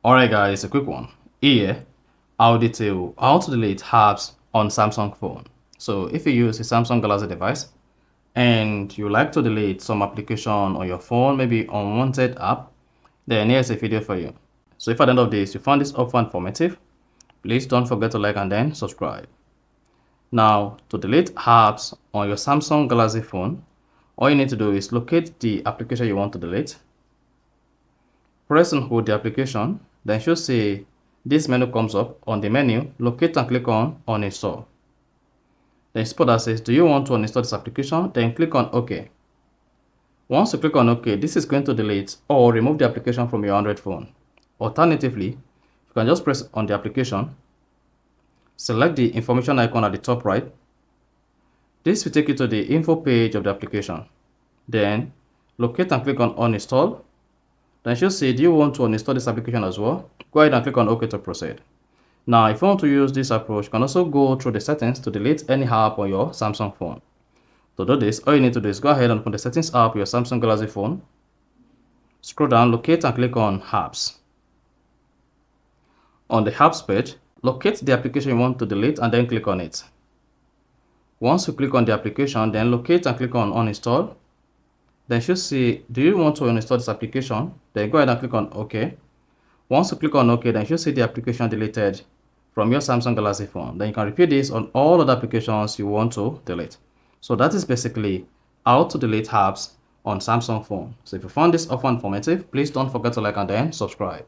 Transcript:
Alright guys, a quick one. Here, I'll detail how to delete apps on Samsung phone. So if you use a Samsung Galaxy device and you like to delete some application on your phone, maybe unwanted app, then here's a video for you. So if at the end of this you found this offer informative, please don't forget to like and then subscribe. Now, to delete apps on your Samsung Galaxy phone, all you need to do is locate the application you want to delete. Press and hold the application, then you should see this menu comes up. On the menu, locate and click on uninstall. Then spot that says, do you want to uninstall this application? Then click on OK. Once you click on OK, this is going to delete or remove the application from your Android phone. Alternatively, you can just press on the application, select the information icon at the top right. This will take you to the info page of the application. Then locate and click on uninstall. Then she'll say, do you want to uninstall this application as well? Go ahead and click on OK to proceed. Now, if you want to use this approach, you can also go through the settings to delete any app on your Samsung phone. To do this, all you need to do is go ahead and open the settings app on your Samsung Galaxy phone. Scroll down, locate and click on apps. On the apps page, locate the application you want to delete and then click on it. Once you click on the application, then locate and click on uninstall. Then you should see, do you want to uninstall this application? Then go ahead and click on OK. Once you click on OK, then you should see the application deleted from your Samsung Galaxy phone. Then you can repeat this on all other applications you want to delete. So that is basically how to delete apps on Samsung phone. So if you found this offer informative, please don't forget to like and then subscribe.